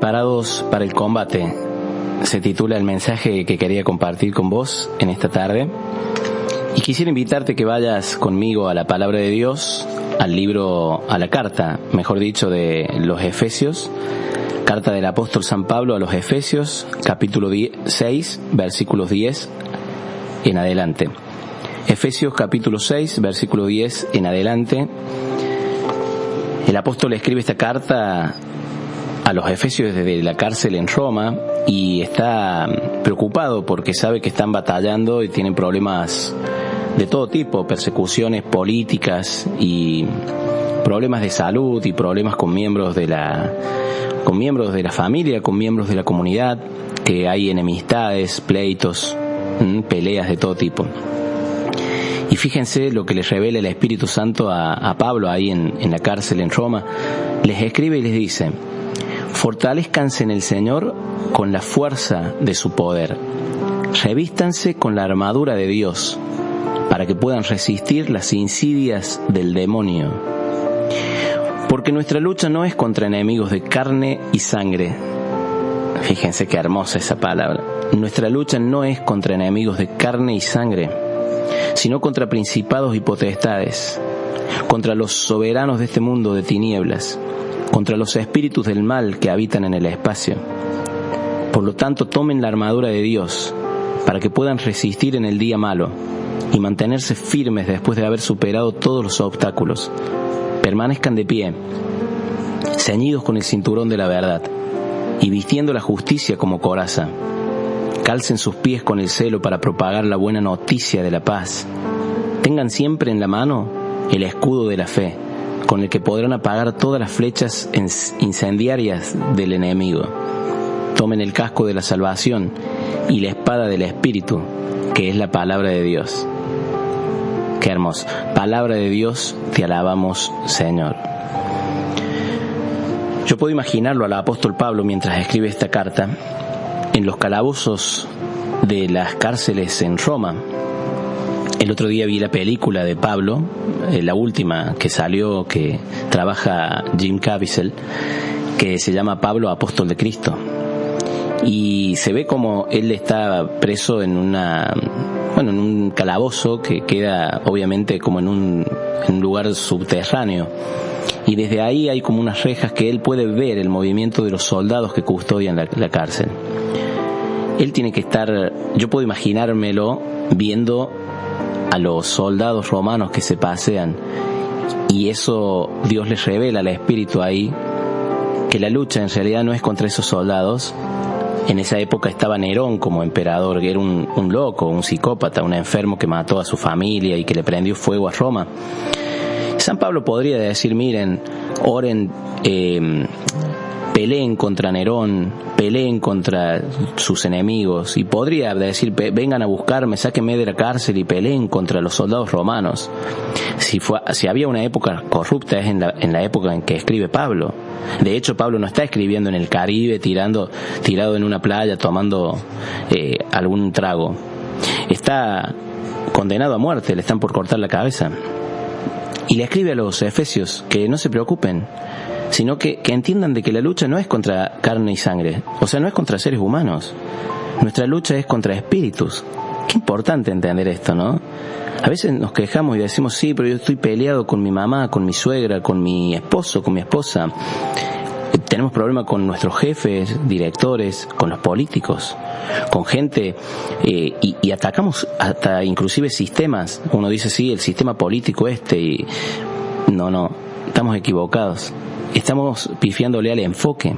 Preparados para el combate, se titula el mensaje que quería compartir con vos en esta tarde. Y quisiera invitarte que vayas conmigo a la palabra de Dios, al libro, a la carta, mejor dicho, de los Efesios, carta del apóstol San Pablo a los Efesios, capítulo 6, versículos 10 en adelante. Efesios capítulo 6, versículo 10 en adelante. El apóstol escribe esta carta a los Efesios desde la cárcel en Roma y está preocupado porque sabe que están batallando y tienen problemas de todo tipo, persecuciones políticas y problemas de salud y problemas con miembros de la familia, con miembros de la comunidad, que hay enemistades, pleitos, peleas de todo tipo. Y fíjense lo que les revela el Espíritu Santo a Pablo ahí en la cárcel en Roma. Les escribe y les dice: fortalezcanse en el Señor con la fuerza de su poder. Revístanse con la armadura de Dios para que puedan resistir las insidias del demonio. Porque nuestra lucha no es contra enemigos de carne y sangre. Fíjense qué hermosa esa palabra. Nuestra lucha no es contra enemigos de carne y sangre, sino contra principados y potestades, contra los soberanos de este mundo de tinieblas, contra los espíritus del mal que habitan en el espacio. Por lo tanto, tomen la armadura de Dios para que puedan resistir en el día malo y mantenerse firmes después de haber superado todos los obstáculos. Permanezcan de pie, ceñidos con el cinturón de la verdad y vistiendo la justicia como coraza. Calcen sus pies con el celo para propagar la buena noticia de la paz. Tengan siempre en la mano el escudo de la fe, con el que podrán apagar todas las flechas incendiarias del enemigo. Tomen el casco de la salvación y la espada del Espíritu, que es la palabra de Dios. Qué hermoso. Palabra de Dios, te alabamos, Señor. Yo puedo imaginarlo al apóstol Pablo mientras escribe esta carta en los calabozos de las cárceles en Roma. El otro día vi la película de Pablo, la última que salió, que trabaja Jim Caviezel, que se llama Pablo, apóstol de Cristo. Y se ve como él está preso en un calabozo que queda obviamente como en un lugar subterráneo. Y desde ahí hay como unas rejas que él puede ver el movimiento de los soldados que custodian la cárcel. Él tiene que estar, yo puedo imaginármelo viendo a los soldados romanos que se pasean, y eso Dios les revela al Espíritu ahí, que la lucha en realidad no es contra esos soldados. En esa época estaba Nerón como emperador, que era un loco, un psicópata, un enfermo que mató a su familia y que le prendió fuego a Roma. San Pablo podría decir: miren, oren, peleen contra Nerón, peleen contra sus enemigos, y podría decir: vengan a buscarme, sáquenme de la cárcel y peleen contra los soldados romanos. Si había una época corrupta es en la época en que escribe Pablo. De hecho, Pablo no está escribiendo en el Caribe tirado en una playa tomando algún trago. Está condenado a muerte, le están por cortar la cabeza. Y le escribe a los Efesios que no se preocupen, sino que entiendan de que la lucha no es contra carne y sangre, o sea, no es contra seres humanos. Nuestra lucha es contra espíritus. Qué importante entender esto, ¿no? A veces nos quejamos y decimos: sí, pero yo estoy peleado con mi mamá, con mi suegra, con mi esposo, con mi esposa. Tenemos problemas con nuestros jefes, directores, con los políticos, con gente, y atacamos hasta inclusive sistemas. Uno dice: sí, el sistema político y no, estamos equivocados. Estamos pifiándole al enfoque.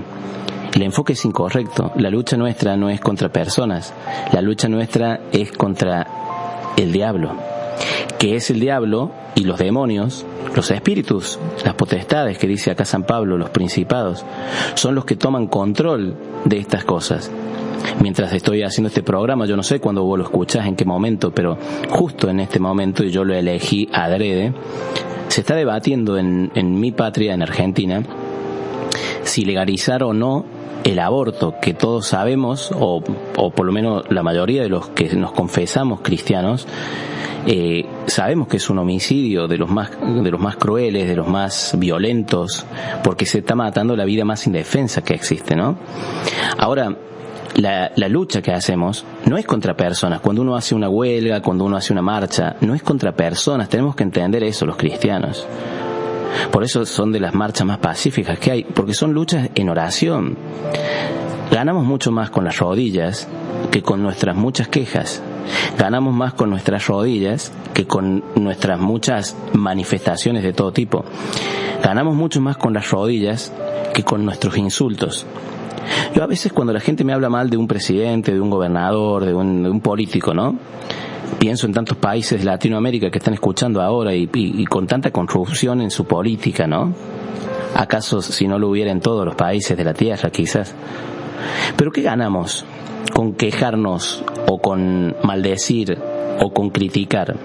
El enfoque es incorrecto. La lucha nuestra no es contra personas. La lucha nuestra es contra el diablo. ¿Qué es el diablo? Y los demonios, los espíritus, las potestades que dice acá San Pablo, los principados, son los que toman control de estas cosas. Mientras estoy haciendo este programa, yo no sé cuándo vos lo escuchás, en qué momento, pero justo en este momento, y yo lo elegí adrede, se está debatiendo en mi patria, en Argentina, si legalizar o no el aborto, que todos sabemos, o por lo menos la mayoría de los que nos confesamos cristianos, Sabemos que es un homicidio de los más crueles, de los más violentos, porque se está matando la vida más indefensa que existe, ¿no? Ahora, la lucha que hacemos no es contra personas. Cuando uno hace una huelga, cuando uno hace una marcha, no es contra personas. Tenemos que entender eso los cristianos. Por eso son de las marchas más pacíficas que hay, porque son luchas en oración. Ganamos mucho más con las rodillas que con nuestras muchas quejas. Ganamos más con nuestras rodillas que con nuestras muchas manifestaciones de todo tipo. Ganamos mucho más con las rodillas que con nuestros insultos. Yo a veces cuando la gente me habla mal de un presidente, de un gobernador, de un político, ¿no? Pienso en tantos países de Latinoamérica que están escuchando ahora y con tanta corrupción en su política, ¿no? ¿Acaso si no lo hubiera en todos los países de la tierra, quizás? ¿Pero qué ganamos con quejarnos o con maldecir o con criticar?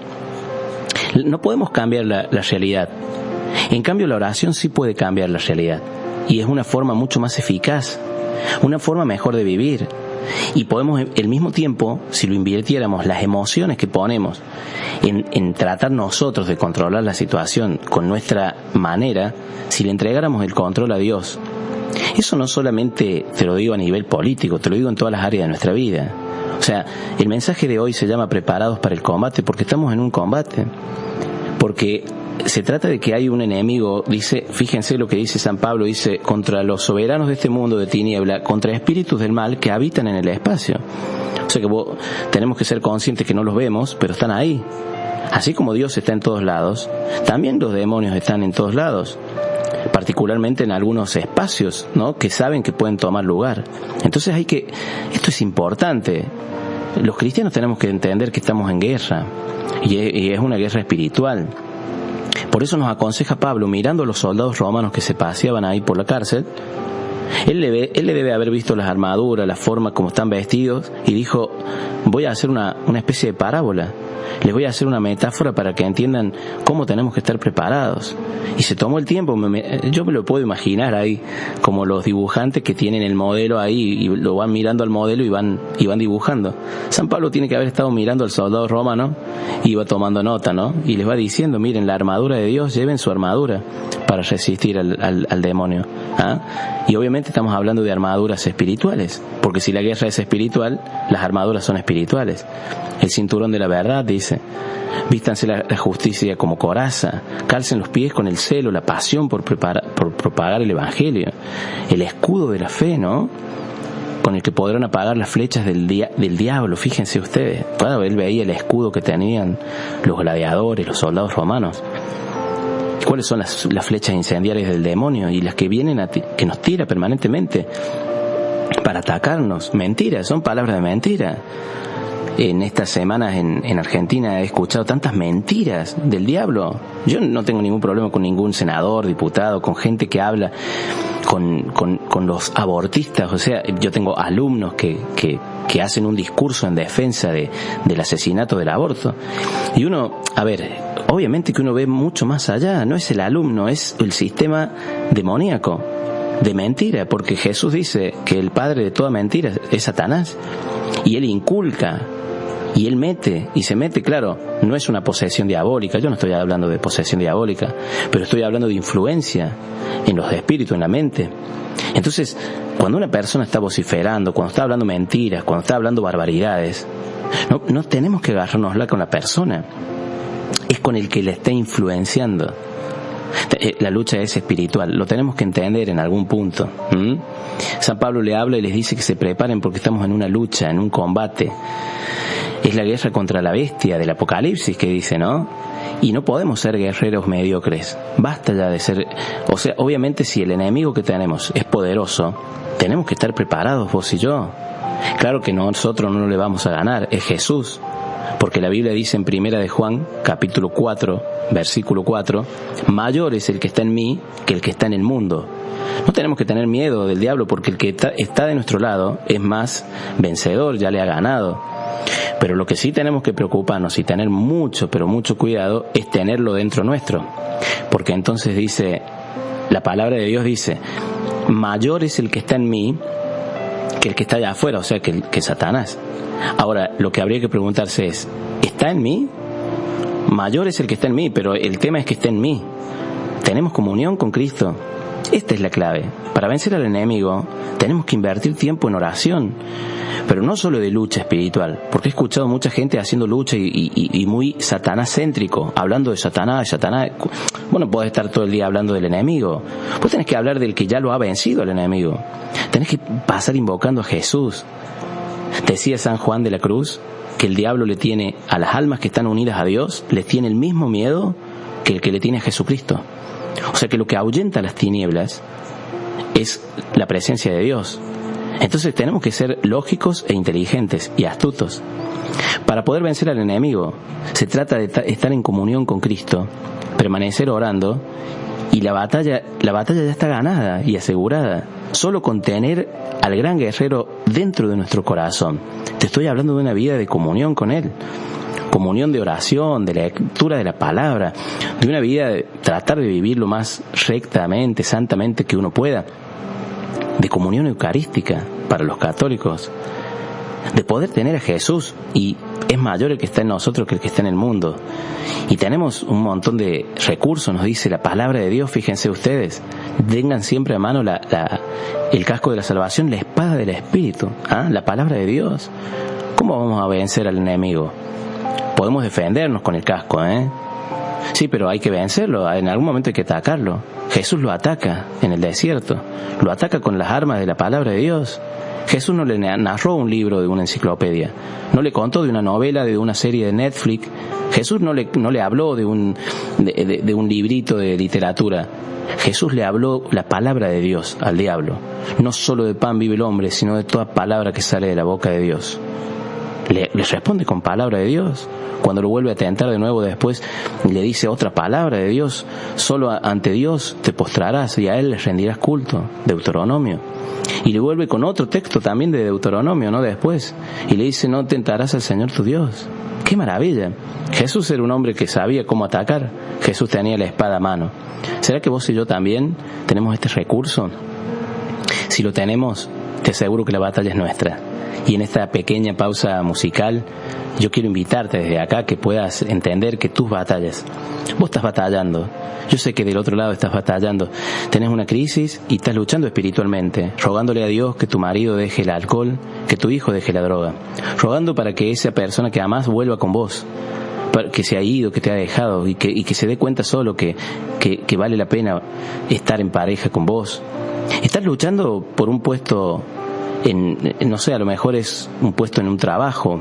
No podemos cambiar la realidad. En cambio, la oración sí puede cambiar la realidad. Y es una forma mucho más eficaz, una forma mejor de vivir. Y podemos, al mismo tiempo, si lo invirtiéramos, las emociones que ponemos en tratar nosotros de controlar la situación con nuestra manera, si le entregáramos el control a Dios. Eso no solamente te lo digo a nivel político, te lo digo en todas las áreas de nuestra vida. O sea, el mensaje de hoy se llama Preparados para el combate, porque estamos en un combate. Porque se trata de que hay un enemigo, dice, fíjense lo que dice San Pablo, dice, contra los soberanos de este mundo de tiniebla, contra espíritus del mal que habitan en el espacio. O sea que tenemos que ser conscientes que no los vemos, pero están ahí. Así como Dios está en todos lados, también los demonios están en todos lados, particularmente en algunos espacios, ¿no?, que saben que pueden tomar lugar. Entonces esto es importante. Los cristianos tenemos que entender que estamos en guerra, y es una guerra espiritual. Por eso nos aconseja Pablo, mirando a los soldados romanos que se paseaban ahí por la cárcel, él le debe haber visto las armaduras, la forma como están vestidos, y dijo, voy a hacer una especie de parábola. Les voy a hacer una metáfora para que entiendan cómo tenemos que estar preparados. Y se tomó el tiempo, yo me lo puedo imaginar ahí, como los dibujantes que tienen el modelo ahí y lo van mirando al modelo y van dibujando. San Pablo tiene que haber estado mirando al soldado romano y iba tomando nota, ¿no? Y les va diciendo, miren, la armadura de Dios, lleven su armadura para resistir al demonio. ¿Ah? Y obviamente estamos hablando de armaduras espirituales, porque si la guerra es espiritual, las armaduras son espirituales. El cinturón de la verdad, dice, vístanse la justicia como coraza, calcen los pies con el celo, la pasión por propagar el evangelio, el escudo de la fe, ¿no?, con el que podrán apagar las flechas del diablo. Fíjense ustedes, claro, él veía el escudo que tenían los gladiadores, los soldados romanos. ¿Cuáles son las flechas incendiarias del demonio? Y las que vienen que nos tira permanentemente para atacarnos. Mentiras, son palabras de mentira. En estas semanas en Argentina he escuchado tantas mentiras del diablo. Yo no tengo ningún problema con ningún senador, diputado, con gente que habla, con los abortistas. O sea, yo tengo alumnos que hacen un discurso en defensa del asesinato del aborto. Y uno, obviamente que uno ve mucho más allá. No es el alumno, es el sistema demoníaco de mentira, porque Jesús dice que el padre de toda mentira es Satanás, y él inculca, y él mete, y se mete, claro, no es una posesión diabólica, yo no estoy hablando de posesión diabólica, pero estoy hablando de influencia en los espíritus, en la mente. Entonces, cuando una persona está vociferando, cuando está hablando mentiras, cuando está hablando barbaridades, no tenemos que agarrárnosla con la persona, es con el que la está influenciando. La lucha es espiritual, lo tenemos que entender en algún punto. San Pablo le habla y les dice que se preparen porque estamos en una lucha, en un combate. Es la guerra contra la bestia del Apocalipsis que dice, ¿no? Y no podemos ser guerreros mediocres. Basta ya de ser... O sea, obviamente si el enemigo que tenemos es poderoso, tenemos que estar preparados, vos y yo. Claro que nosotros no le vamos a ganar, es Jesús. Porque la Biblia dice en 1 de Juan, capítulo 4, versículo 4, mayor es el que está en mí que el que está en el mundo. No tenemos que tener miedo del diablo porque el que está de nuestro lado es más vencedor, ya le ha ganado. Pero lo que sí tenemos que preocuparnos y tener mucho, pero mucho cuidado es tenerlo dentro nuestro. Porque entonces dice, la palabra de Dios dice, mayor es el que está en mí que el que está allá afuera, o sea que Satanás. Ahora, lo que habría que preguntarse es, ¿está en mí Mayor es el que está en mí, pero el tema es que está en mí. Tenemos comunión con Cristo. Esta es la clave. Para vencer al enemigo tenemos que invertir tiempo en oración, pero no solo de lucha espiritual, porque he escuchado mucha gente haciendo lucha y muy satanás-céntrico, hablando de Satanás. Bueno, podés estar todo el día hablando del enemigo. Vos tenés que hablar del que ya lo ha vencido al enemigo. Tenés que pasar invocando a Jesús. Decía San Juan de la Cruz que el diablo le tiene a las almas que están unidas a Dios, les tiene el mismo miedo que el que le tiene a Jesucristo. O sea que lo que ahuyenta las tinieblas es la presencia de Dios. Entonces tenemos que ser lógicos e inteligentes y astutos. Para poder vencer al enemigo, se trata de estar en comunión con Cristo, permanecer orando, y la batalla ya está ganada y asegurada. Solo con tener al gran guerrero dentro de nuestro corazón. Te estoy hablando de una vida de comunión con Él. Comunión de oración, de lectura de la palabra, de una vida de tratar de vivir lo más rectamente, santamente que uno pueda, de comunión eucarística para los católicos, de poder tener a Jesús, y es mayor el que está en nosotros que el que está en el mundo. Y tenemos un montón de recursos, nos dice la palabra de Dios. Fíjense ustedes, tengan siempre a mano el casco de la salvación, la espada del Espíritu, la palabra de Dios. ¿Cómo vamos a vencer al enemigo? Podemos defendernos con el casco, Sí, pero hay que vencerlo, en algún momento hay que atacarlo. Jesús lo ataca en el desierto, lo ataca con las armas de la palabra de Dios. Jesús no le narró un libro de una enciclopedia, no le contó de una novela, de una serie de Netflix. Jesús no le habló de un librito de literatura. Jesús le habló la palabra de Dios al diablo. No solo de pan vive el hombre, sino de toda palabra que sale de la boca de Dios. Le responde con palabra de Dios. Cuando lo vuelve a tentar de nuevo después, le dice otra palabra de Dios. Solo ante Dios te postrarás y a Él le rendirás culto. Deuteronomio. Y le vuelve con otro texto también de Deuteronomio, ¿no? Después. Y le dice, no tentarás al Señor tu Dios. ¡Qué maravilla! Jesús era un hombre que sabía cómo atacar. Jesús tenía la espada a mano. ¿Será que vos y yo también tenemos este recurso? Si lo tenemos, te aseguro que la batalla es nuestra. Y en esta pequeña pausa musical, yo quiero invitarte desde acá que puedas entender que tus batallas, vos estás batallando. Yo sé que del otro lado estás batallando. Tenés una crisis y estás luchando espiritualmente, rogándole a Dios que tu marido deje el alcohol, que tu hijo deje la droga, rogando para que esa persona que amás vuelva con vos, que se ha ido, que te ha dejado, y que se dé cuenta solo que vale la pena estar en pareja con vos. Estás luchando por un puesto no sé, a lo mejor es un puesto en un trabajo,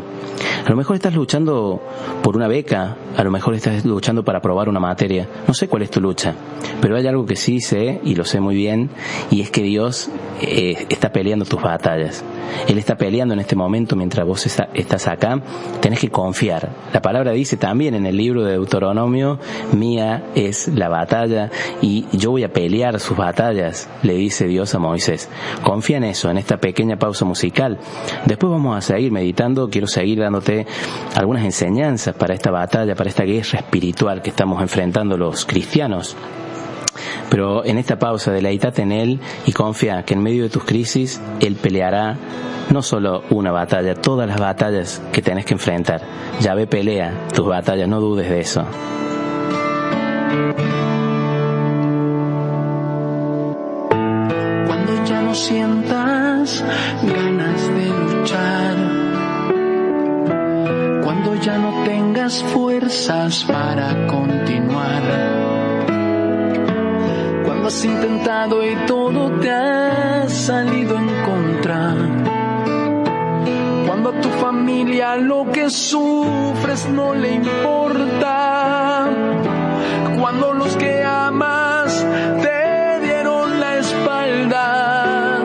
a lo mejor estás luchando por una beca, a lo mejor estás luchando para aprobar una materia, no sé cuál es tu lucha, pero hay algo que sí sé, y lo sé muy bien, y es que Dios está peleando tus batallas. Él está peleando en este momento mientras vos estás acá. Tenés que confiar. La palabra dice también en el libro de Deuteronomio, mía es la batalla y yo voy a pelear sus batallas, le dice Dios a Moisés. Confía en eso, en esta pequeña pausa musical. Después vamos a seguir meditando. Quiero seguir dándote algunas enseñanzas para esta batalla, para esta guerra espiritual que estamos enfrentando los cristianos. Pero en esta pausa, deleítate en Él y confía que en medio de tus crisis Él peleará no solo una batalla, todas las batallas que tenés que enfrentar. Yahvé pelea tus batallas, no dudes de eso. Cuando ya no sientas ganas de luchar, cuando ya no tengas fuerzas para continuar, cuando has intentado y todo te ha salido en contra, cuando a tu familia lo que sufres no le importa, cuando los que amas te dieron la espalda,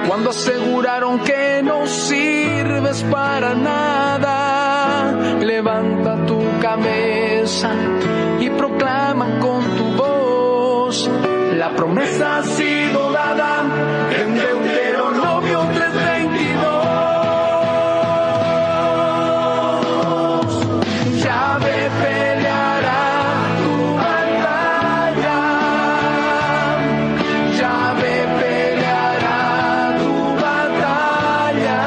cuando aseguraron que no sirves para nada, levanta tu cabeza y proclama con tu voz: la promesa ha sido dada en Deuteronomio 3:22. Yahvé peleará tu batalla, Yahvé peleará tu batalla,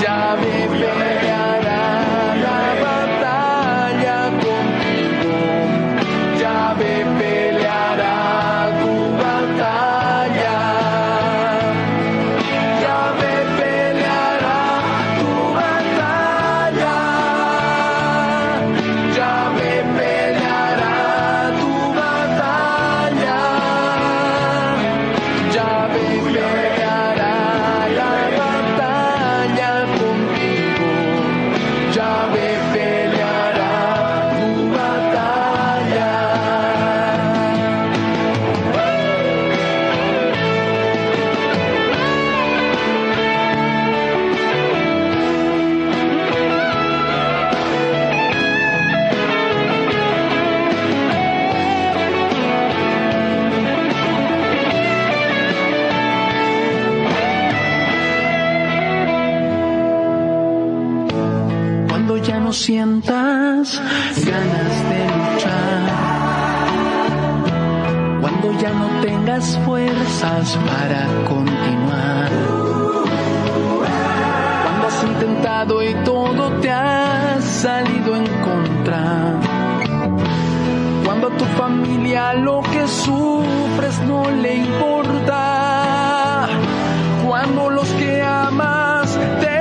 Yahvé peleará la batalla. Yahvé peleará tu batalla. Cuando ya no sientas ganas de luchar, cuando ya no tengas fuerzas para continuar, cuando has intentado y todo te ha salido en contra, cuando a tu familia lo que sufres no le importa, cuando los que amas te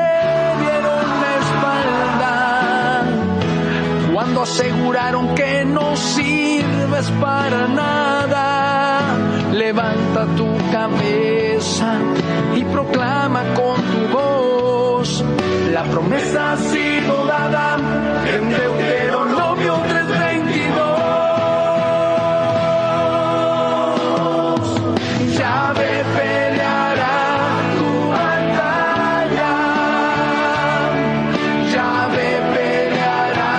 cuando aseguraron que no sirves para nada, levanta tu cabeza y proclama con tu voz: la promesa ha sido dada en Deuteronomio 3:22. Yahvé peleará tu batalla. Yahvé peleará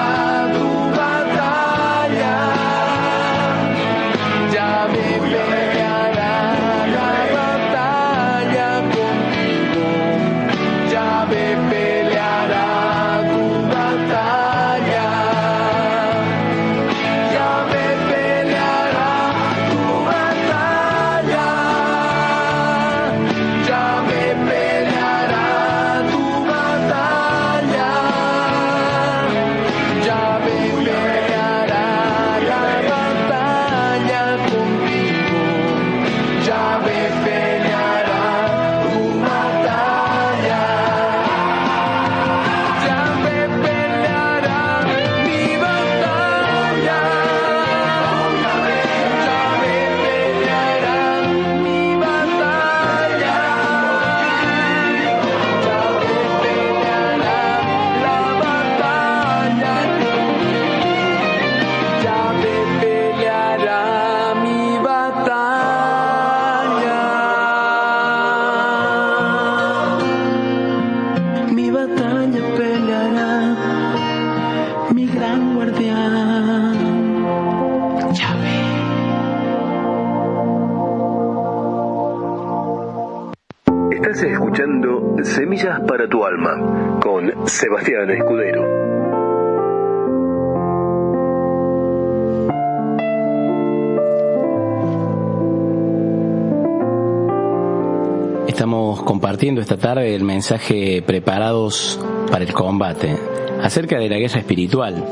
tu batalla. Yahvé peleará la batalla contigo. Yahvé peleará tu batalla. Yahvé peleará tu batalla. Yahvé peleará tu batalla. Yahvé peleará la batalla contigo. Yahvé peleará tu batalla. Yahvé peleará mi batalla. Yahvé peleará mi batalla. Yahvé peleará la batalla conmigo. Yahvé peleará mi batalla. Mi batalla peleará mi gran guardián. Yahvé. Estás escuchando Semillas para tu Alma con Sebastián Escudero. Estamos compartiendo esta tarde el mensaje Preparados para el Combate, acerca de la guerra espiritual.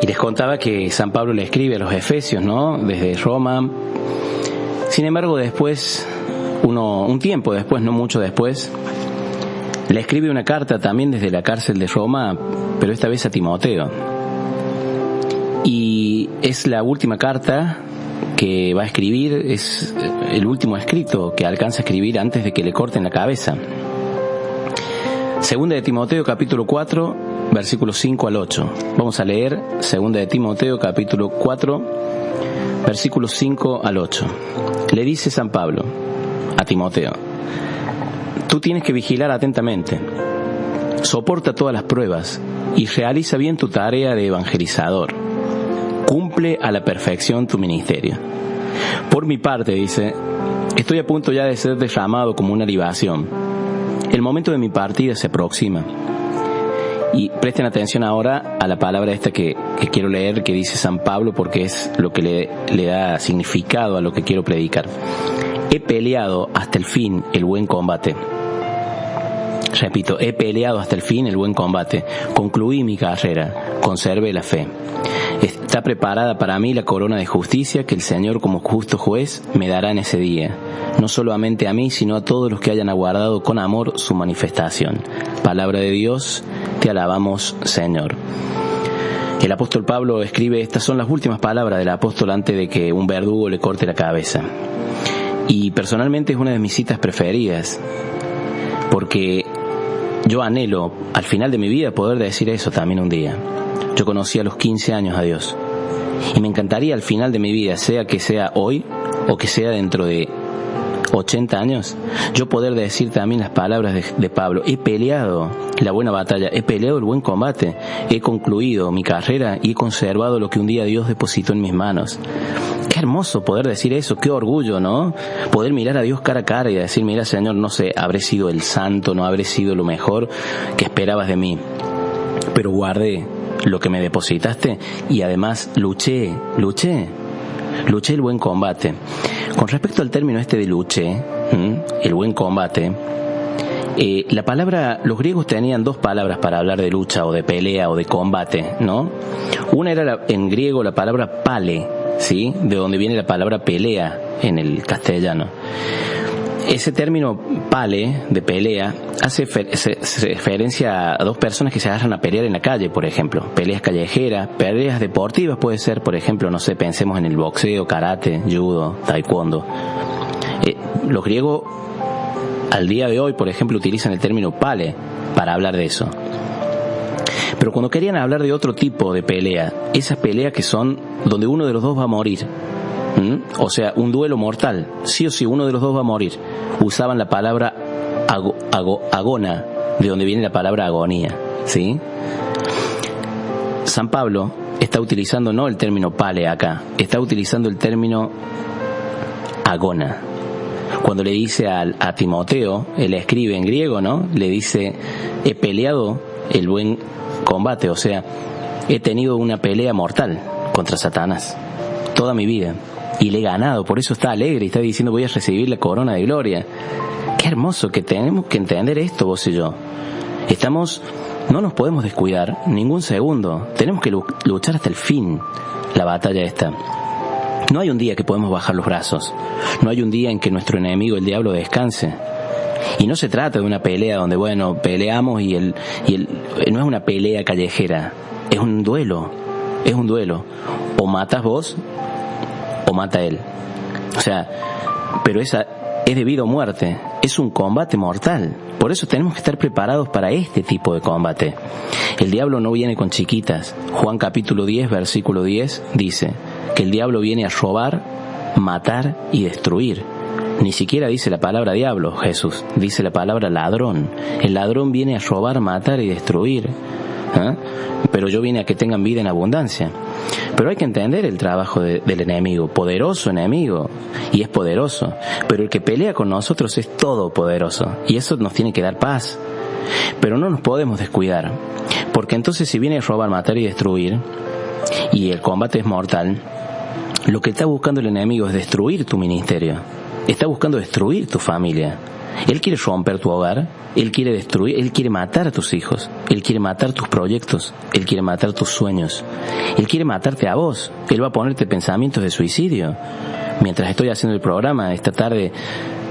Y les contaba que San Pablo le escribe a los Efesios, ¿no?, desde Roma. Sin embargo, después, un tiempo después, no mucho después, le escribe una carta también desde la cárcel de Roma, pero esta vez a Timoteo. Y es la última carta que va a escribir, es el último escrito que alcanza a escribir antes de que le corten la cabeza. Segunda de Timoteo, capítulo 4, versículos 5 al 8. Vamos a leer Segunda de Timoteo, capítulo 4, versículos 5 al 8. Le dice San Pablo a Timoteo: tú tienes que vigilar atentamente, soporta todas las pruebas y realiza bien tu tarea de evangelizador. Cumple a la perfección tu ministerio. Por mi parte, dice, estoy a punto ya de ser derramado como una libación. El momento de mi partida se aproxima. Y presten atención ahora a la palabra esta que quiero leer, que dice San Pablo, porque es lo que le da significado a lo que quiero predicar. He peleado hasta el fin el buen combate. Repito, he peleado hasta el fin el buen combate. Concluí mi carrera, conservé la fe. Está preparada para mí la corona de justicia que el Señor, como justo juez, me dará en ese día. No solamente a mí, sino a todos los que hayan aguardado con amor su manifestación. Palabra de Dios, te alabamos, Señor. El apóstol Pablo escribe: estas son las últimas palabras del apóstol antes de que un verdugo le corte la cabeza. Y personalmente es una de mis citas preferidas, porque yo anhelo al final de mi vida poder decir eso también un día. Yo conocí a los 15 años a Dios. Y me encantaría al final de mi vida, sea que sea hoy o que sea dentro de 80 años, yo poder decir también las palabras de Pablo: he peleado la buena batalla, he peleado el buen combate, he concluido mi carrera y he conservado lo que un día Dios depositó en mis manos. Qué hermoso poder decir eso, qué orgullo, ¿no? Poder mirar a Dios cara a cara y decir: mira, Señor, no sé, habré sido el santo, no habré sido lo mejor que esperabas de mí, pero guardé lo que me depositaste y además luché el buen combate. Con respecto al término este de luché, el buen combate, la palabra, los griegos tenían dos palabras para hablar de lucha o de pelea o de combate, ¿no? Una era en griego la palabra pale, ¿sí? De donde viene la palabra pelea en el castellano. Ese término pale, de pelea, hace referencia a dos personas que se agarran a pelear en la calle, por ejemplo. Peleas callejeras, peleas deportivas puede ser, por ejemplo, no sé, pensemos en el boxeo, karate, judo, taekwondo. Los griegos, al día de hoy, por ejemplo, utilizan el término pale para hablar de eso. Pero cuando querían hablar de otro tipo de pelea, esas peleas que son donde uno de los dos va a morir, o sea, un duelo mortal, sí o sí uno de los dos va a morir, usaban la palabra agona, de donde viene la palabra agonía, ¿sí? San Pablo está utilizando no el término pale acá, está utilizando el término agona. Cuando le dice a Timoteo, él escribe en griego, ¿no? Le dice: he peleado el buen combate, o sea, he tenido una pelea mortal contra Satanás toda mi vida y le he ganado. Por eso está alegre y está diciendo: voy a recibir la corona de gloria. Qué hermoso que tenemos que entender esto, vos y yo. No nos podemos descuidar ningún segundo. Tenemos que luchar hasta el fin la batalla esta. No hay un día que podemos bajar los brazos. No hay un día en que nuestro enemigo, el diablo, descanse. Y no se trata de una pelea donde, bueno, peleamos y no es una pelea callejera. Es un duelo. Es un duelo. O matas vos o mata él. O sea, pero esa es de vida o muerte. Es un combate mortal. Por eso tenemos que estar preparados para este tipo de combate. El diablo no viene con chiquitas. Juan capítulo 10, versículo 10 dice que el diablo viene a robar, matar y destruir. Ni siquiera dice la palabra diablo, Jesús. Dice la palabra ladrón. El ladrón viene a robar, matar y destruir. Pero yo vine a que tengan vida en abundancia. Pero hay que entender el trabajo del enemigo, poderoso enemigo, y es poderoso, pero el que pelea con nosotros es todopoderoso, y eso nos tiene que dar paz. Pero no nos podemos descuidar, porque entonces si viene a robar, matar y destruir, y el combate es mortal, lo que está buscando el enemigo es destruir tu ministerio, está buscando destruir tu familia. Él quiere romper tu hogar, él quiere destruir, él quiere matar a tus hijos, él quiere matar tus proyectos, él quiere matar tus sueños, él quiere matarte a vos, él va a ponerte pensamientos de suicidio. Mientras estoy haciendo el programa, esta tarde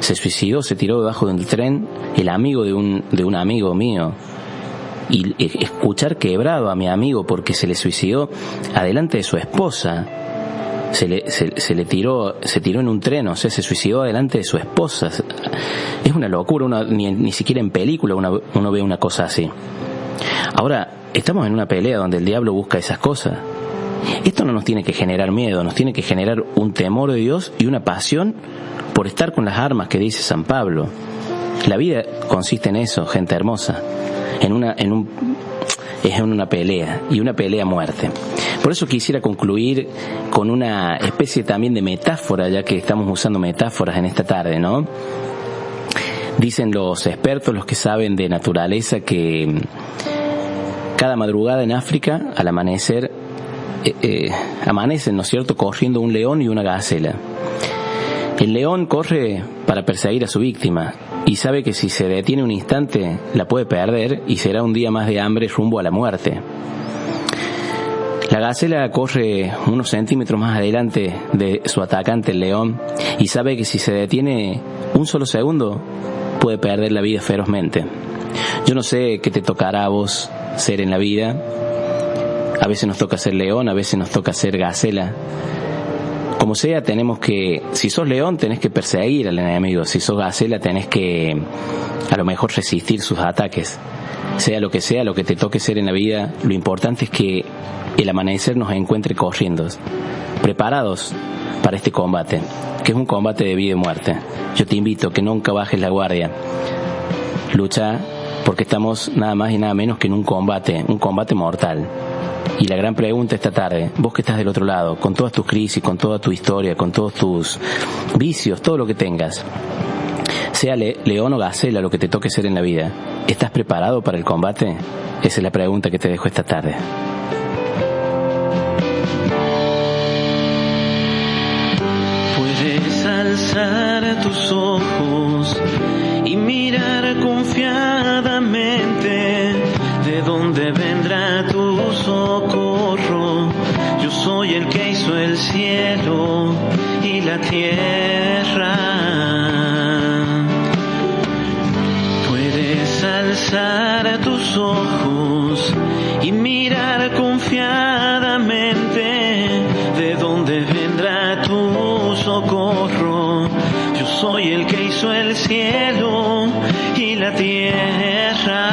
se suicidó, se tiró debajo de un tren el amigo de un amigo mío. Y escuchar quebrado a mi amigo porque se le suicidó adelante de su esposa. Se tiró en un tren, o sea, se suicidó delante de su esposa. Es una locura, ni siquiera en película uno ve una cosa así. Ahora, estamos en una pelea donde el diablo busca esas cosas. Esto no nos tiene que generar miedo, nos tiene que generar un temor de Dios y una pasión por estar con las armas que dice San Pablo. La vida consiste en eso, gente hermosa, es en una pelea, y una pelea a muerte. Por eso quisiera concluir con una especie también de metáfora, ya que estamos usando metáforas en esta tarde, ¿no? Dicen los expertos, los que saben de naturaleza, que cada madrugada en África, al amanecer, amanecen, ¿no es cierto?, corriendo un león y una gacela. El león corre para perseguir a su víctima y sabe que si se detiene un instante la puede perder y será un día más de hambre rumbo a la muerte. La gacela corre unos centímetros más adelante de su atacante, el león, y sabe que si se detiene un solo segundo puede perder la vida ferozmente. Yo no sé qué te tocará a vos ser en la vida. A veces nos toca ser león, a veces nos toca ser gacela. Como sea, si sos león tenés que perseguir al enemigo, si sos gacela tenés que a lo mejor resistir sus ataques. Sea lo que te toque ser en la vida, lo importante es que el amanecer nos encuentre corriendo, preparados para este combate, que es un combate de vida y muerte. Yo te invito a que nunca bajes la guardia. Lucha, porque estamos nada más y nada menos que en un combate mortal. Y la gran pregunta esta tarde, vos que estás del otro lado, con todas tus crisis, con toda tu historia, con todos tus vicios, todo lo que tengas, sea león o gacela lo que te toque ser en la vida, ¿estás preparado para el combate? Esa es la pregunta que te dejo esta tarde. Puedes alzar tus ojos y mirar confiadamente de dónde vendrá tu socorro. Yo soy el que hizo el cielo y la tierra. Puedes alzar tus ojos y mirar confiadamente de dónde vendrá tu socorro. Yo soy el que hizo el cielo y la tierra.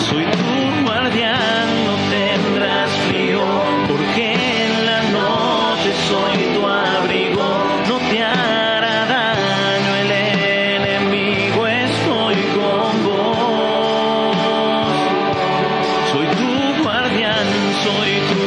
Soy tu guardián, no tendrás frío, porque en la noche soy tu abrigo. No te hará daño el enemigo, estoy con vos. Soy tu guardián, soy tu